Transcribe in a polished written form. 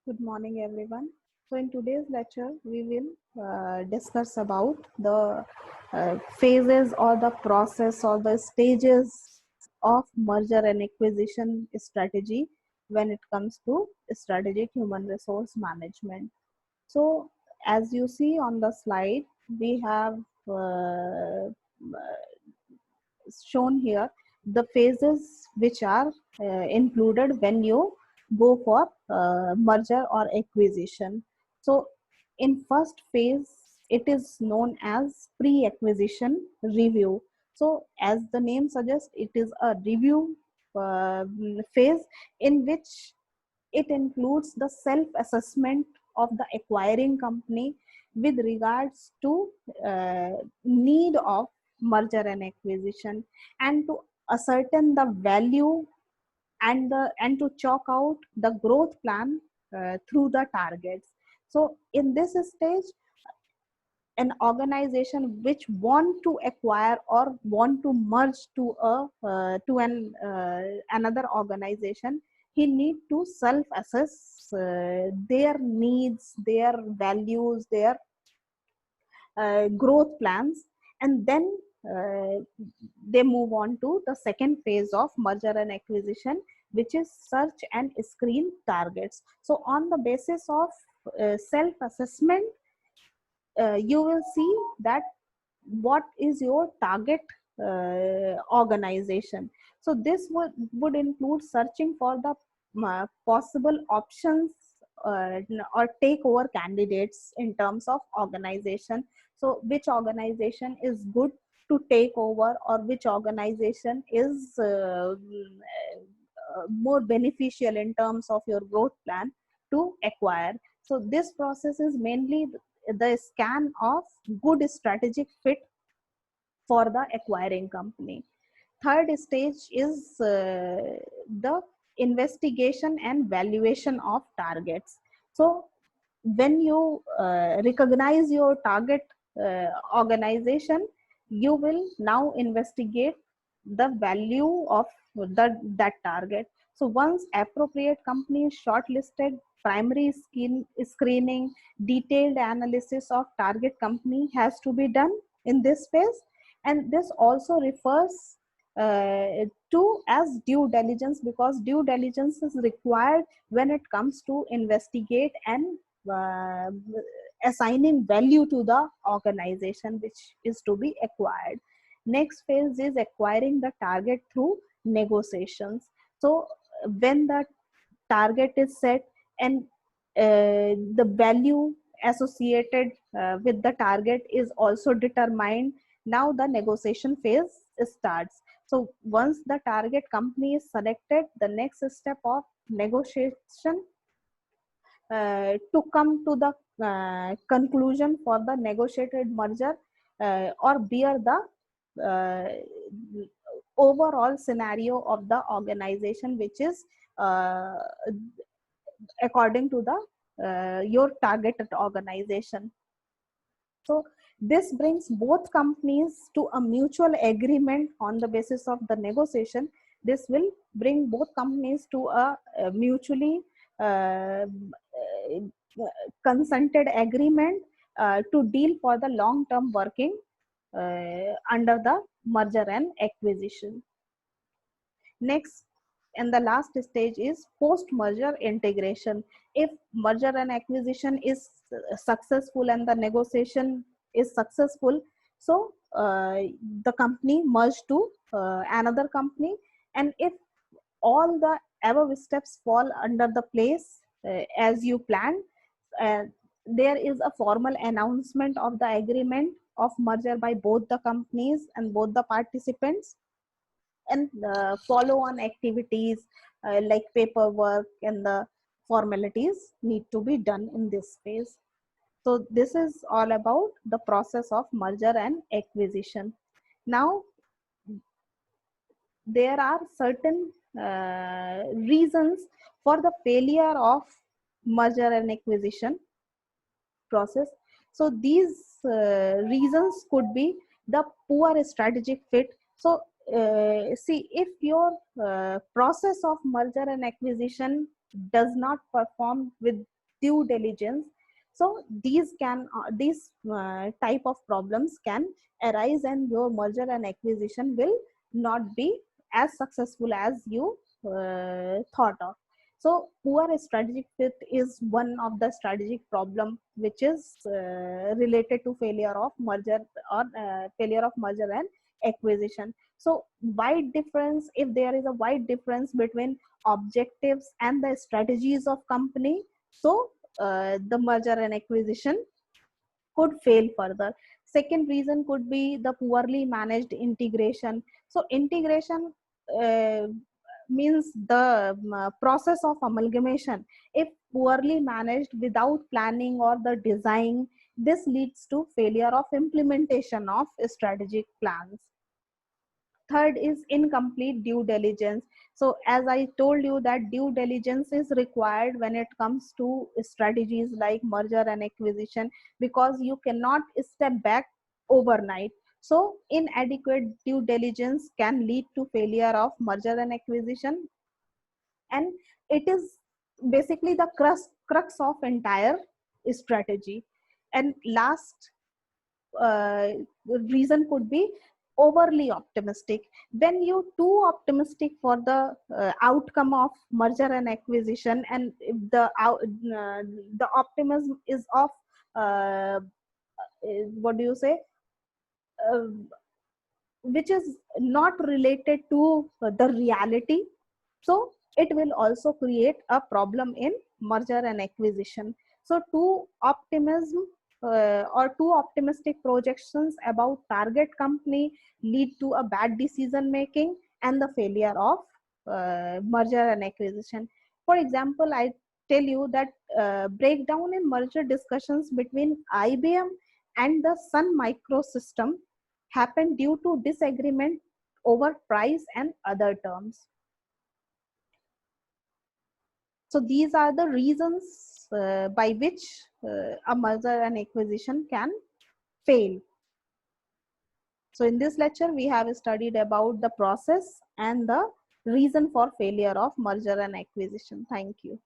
Good morning, everyone. So, in today's lecture, we will discuss about the phases or the process or the stages of merger and acquisition strategy when it comes to strategic human resource management. So, as you see on the slide, we have shown here the phases which are included when you go for merger or acquisition. So in first phase it is known as pre-acquisition review. So as the name suggests, it is a review phase in which it includes the self-assessment of the acquiring company with regards to need of merger and acquisition, and to ascertain the value and to chalk out the growth plan through the targets. So in this stage, an organization which want to acquire or want to merge to an another organization, he need to self assess their needs, their values, their growth plans, and then uh, they move on to the second phase of merger and acquisition, which is search and screen targets. So on the basis of self assessment, you will see that what is your target organization. So this would include searching for the possible options or takeover candidates in terms of organization. So which organization is good to take over, or which organization is more beneficial in terms of your growth plan to acquire. So this process is mainly the scan of good strategic fit for the acquiring company. Third stage is the investigation and valuation of targets. So when you recognize your target organization, you will now investigate the value of that target. So once appropriate company is shortlisted, primary screening, detailed analysis of target company has to be done in this phase. And this also refers to as due diligence, because due diligence is required when it comes to investigate and uh, assigning value to the organization which is to be acquired. Next phase is acquiring the target through negotiations. So when the target is set and the value associated with the target is also determined, now the negotiation phase starts. So once the target company is selected, the next step of negotiation to come to the conclusion for the negotiated merger or bear the uh, overall scenario of the organization, which is uh, according to the your targeted organization. So this brings both companies to a mutual agreement on the basis of the negotiation. This will bring both companies to a mutually uh, consented agreement to deal for the long term working under the merger and acquisition. Next and the last stage is post merger integration. If merger and acquisition is successful and the negotiation is successful, so the company merged to another company. And if all the above steps fall under the place as you planned, uh, there is a formal announcement of the agreement of merger by both the companies and both the participants, and follow on activities like paperwork and the formalities need to be done in this phase. So this is all about the process of merger and acquisition. Now there are certain reasons for the failure of merger and acquisition process. So these reasons could be the poor strategic fit. So see, if your process of merger and acquisition does not perform with due diligence. So these type of problems can arise, and your merger and acquisition will not be as successful as you thought of. So poor strategic fit is one of the strategic problem which is related to failure of merger or failure of merger and acquisition. So wide difference, if there is a wide difference between objectives and the strategies of company, so the merger and acquisition could fail further. Second reason could be the poorly managed integration. So integration uh, means the process of amalgamation. If poorly managed without planning or the design, this leads to failure of implementation of strategic plans. Third is incomplete due diligence. So as I told you that due diligence is required when it comes to strategies like merger and acquisition, because you cannot step back overnight. So inadequate due diligence can lead to failure of merger and acquisition, and it is basically the crux of entire strategy. And last reason could be overly optimistic. When you too optimistic for the outcome of merger and acquisition, and if the optimism is of what do you say, uh, which is not related to the reality, so it will also create a problem in merger and acquisition. So too optimism or too optimistic projections about target company lead to a bad decision making and the failure of merger and acquisition. For example, I tell you that breakdown in merger discussions between IBM and the Sun Microsystem happened due to disagreement over price and other terms. So these are the reasons by which a merger and acquisition can fail. So in this lecture, we have studied about the process and the reason for failure of merger and acquisition. Thank you.